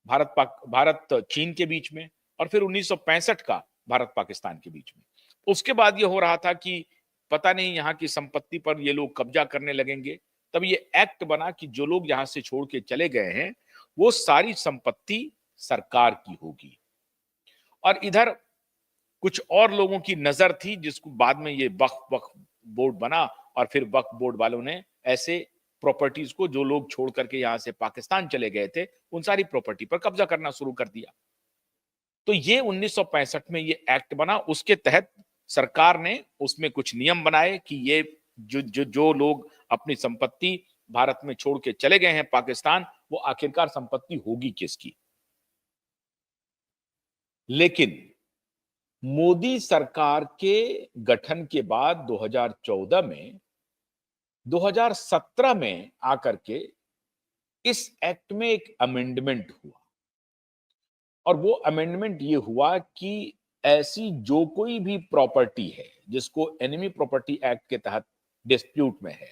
भारत चीन के बीच में, और फिर 1965 का भारत पाकिस्तान के बीच में। उसके बाद ये हो रहा था कि पता नहीं यहाँ की संपत्ति पर ये लोग कब्जा करने लगेंगे। तब ये एक्ट बना कि जो लोग यहां से छोड़ के चले गए हैं वो सारी संपत्ति सरकार की होगी। और इधर कुछ और लोगों की नजर थी, जिसको बाद में ये वक्फ बोर्ड बना, और फिर वक्फ बोर्ड वालों ने ऐसे प्रॉपर्टीज को, जो लोग छोड़ करके यहां से पाकिस्तान चले गए थे, उन सारी प्रॉपर्टी पर कब्जा करना शुरू कर दिया। तो ये 1965 में ये एक्ट बना। उसके तहत सरकार ने उसमें कुछ नियम बनाए कि ये जो लोग अपनी संपत्ति भारत में छोड़ के चले गए हैं पाकिस्तान, वो आखिरकार संपत्ति होगी किसकी। लेकिन मोदी सरकार के गठन के बाद 2014 में, 2017 में आकर के इस एक्ट में एक अमेंडमेंट हुआ, और वो अमेंडमेंट ये हुआ कि ऐसी जो कोई भी प्रॉपर्टी है जिसको एनिमी प्रॉपर्टी एक्ट के तहत डिस्प्यूट में है,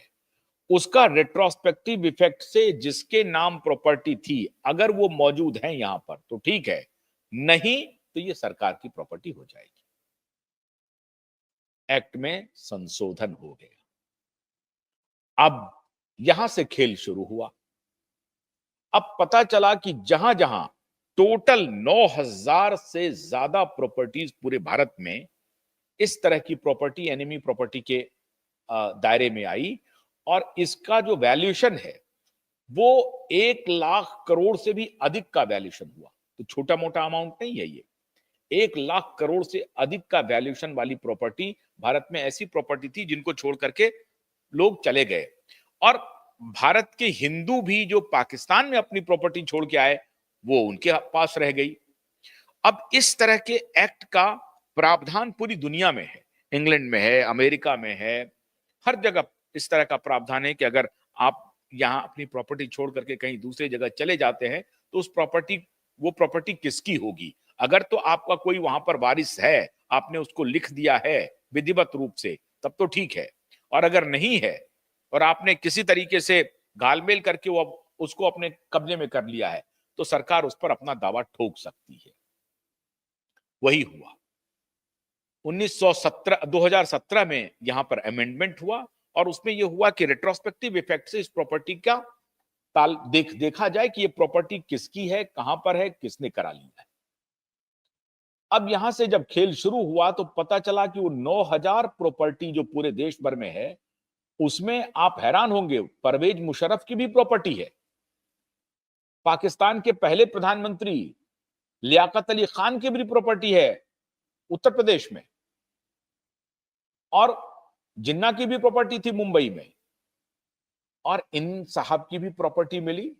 उसका रेट्रोस्पेक्टिव इफेक्ट से जिसके नाम प्रॉपर्टी थी, अगर वो मौजूद है यहां पर तो ठीक है, नहीं तो ये सरकार की प्रॉपर्टी हो जाएगी। एक्ट में संशोधन हो गया। अब यहां से खेल शुरू हुआ। अब पता चला कि जहां जहां टोटल 9,000 से ज्यादा प्रॉपर्टीज पूरे भारत में इस तरह की प्रॉपर्टी एनिमी प्रॉपर्टी के दायरे में आई, और इसका जो वैल्यूएशन है वो 1 लाख करोड़ से भी अधिक का वैल्यूएशन हुआ। तो छोटा मोटा अमाउंट नहीं है ये। 1 लाख करोड़ से अधिक का वैल्यूएशन वाली प्रॉपर्टी, भारत में ऐसी प्रॉपर्टी थी जिनको छोड़ करके लोग चले गए। और भारत के हिंदू भी जो पाकिस्तान में अपनी प्रॉपर्टी छोड़ के आए, वो उनके पास रह गई। अब इस तरह के एक्ट का प्रावधान पूरी दुनिया में है, इंग्लैंड में है, अमेरिका में है, हर जगह इस तरह का प्रावधान है कि अगर आप यहां अपनी प्रॉपर्टी छोड़ करके कहीं दूसरी जगह चले जाते हैं तो वो प्रॉपर्टी किसकी होगी। अगर तो आपका कोई वहां पर वारिस है, आपने उसको लिख दिया है विधिवत रूप से, तब तो ठीक है। और अगर नहीं है और आपने किसी तरीके से घालमेल करके वो उसको अपने कब्जे में कर लिया है, तो सरकार उस पर अपना दावा ठोक सकती है। वही हुआ 2017 में यहां पर अमेंडमेंट हुआ, और उसमें यह हुआ कि रेट्रोस्पेक्टिव इफेक्ट से इस प्रॉपर्टी का देखा जाए कि ये प्रॉपर्टी किसकी है, कहां पर है, किसने करा लिया है। अब यहां से जब खेल शुरू हुआ तो पता चला कि वो 9,000 प्रॉपर्टी जो पूरे देश भर में है, उसमें आप हैरान होंगे, परवेज मुशर्रफ की भी प्रॉपर्टी है, पाकिस्तान के पहले प्रधानमंत्री लियाकत अली खान की भी प्रॉपर्टी है उत्तर प्रदेश में, और जिन्ना की भी प्रॉपर्टी थी मुंबई में, और इन साहब की भी प्रॉपर्टी मिली।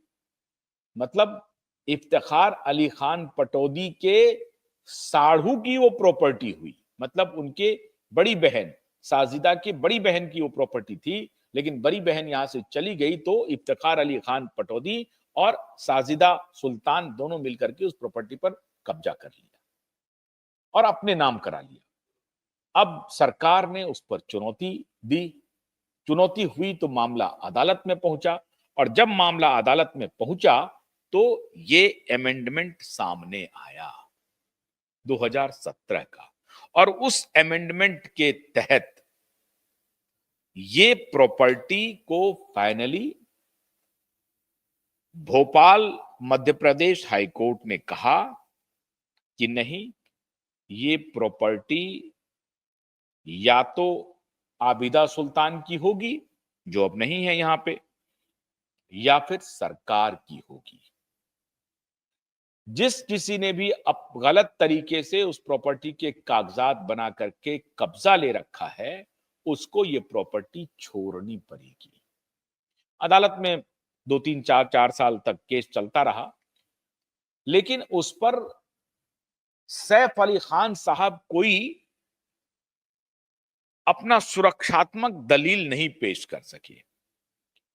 मतलब इफ्तिखार अली खान पटौदी के साढ़ू की वो प्रॉपर्टी हुई। मतलब उनके बड़ी बहन, साजिदा की बड़ी बहन की वो प्रॉपर्टी थी, लेकिन बड़ी बहन यहां से चली गई तो इफ्तिखार अली खान पटौदी और साजिदा सुल्तान दोनों मिलकर के उस प्रॉपर्टी पर कब्जा कर लिया और अपने नाम करा लिया। अब सरकार ने उस पर चुनौती दी। चुनौती हुई तो मामला अदालत में पहुंचा, और जब मामला अदालत में पहुंचा तो ये अमेंडमेंट सामने आया 2017 का, और उस अमेंडमेंट के तहत ये प्रॉपर्टी को फाइनली भोपाल मध्य प्रदेश हाईकोर्ट ने कहा कि नहीं, ये प्रॉपर्टी या तो आबिदा सुल्तान की होगी जो अब नहीं है यहां पे, या फिर सरकार की होगी। जिस किसी ने भी अब गलत तरीके से उस प्रॉपर्टी के कागजात बना करके कब्जा ले रखा है, उसको ये प्रॉपर्टी छोड़नी पड़ेगी। अदालत में 2-3 4 साल तक केस चलता रहा, लेकिन उस पर सैफ अली खान साहब कोई अपना सुरक्षात्मक दलील नहीं पेश कर सके,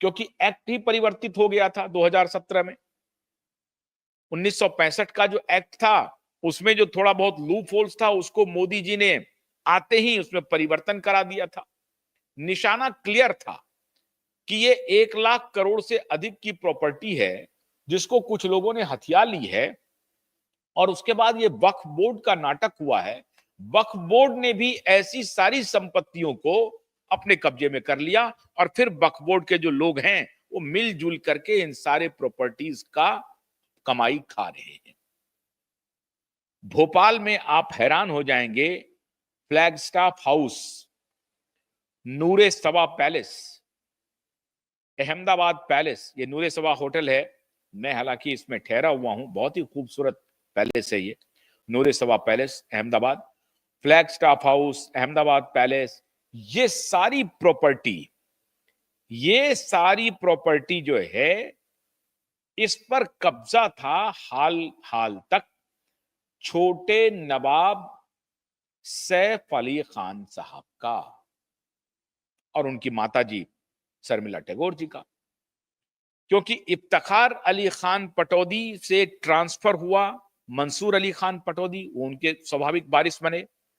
क्योंकि एक्ट ही परिवर्तित हो गया था 2017 में। 1965 का जो एक्ट था उसमें जो थोड़ा बहुत लूप होल्स था, उसको मोदी जी ने आते ही उसमें परिवर्तन करा दिया था। निशाना क्लियर था कि ये 1 लाख करोड़ से अधिक की प्रॉपर्टी है, जिसको कुछ लोगों ने हथिया ली है। और उसके बाद ये वक्फ बोर्ड का नाटक हुआ है। वक्फ बोर्ड ने भी ऐसी सारी संपत्तियों को अपने कब्जे में कर लिया और फिर वक्फ बोर्ड के जो लोग हैं वो मिलजुल करके इन सारे प्रॉपर्टीज का कमाई खा रहे हैं। भोपाल में आप हैरान हो जाएंगे, फ्लैगस्टाफ हाउस, नूरे सवा पैलेस, अहमदाबाद पैलेस, ये नूरे सवा होटल है, मैं हालांकि इसमें ठहरा हुआ हूं, बहुत ही खूबसूरत पैलेस है ये, नूरे सवा palace Ahmedabad, Flagstaff house, Ahmedabad palace, ये सारी प्रॉपर्टी जो है इस पर कब्जा था हाल तक छोटे नवाब सैफ अली खान साहब का और उनकी माताजी शर्मिला टैगोर जी का। क्योंकि इफ्तिखार अली खान पटौदी से ट्रांसफर हुआ मंसूर अली खान पटौदी, वो उनके स्वाभाविक वारिस बने।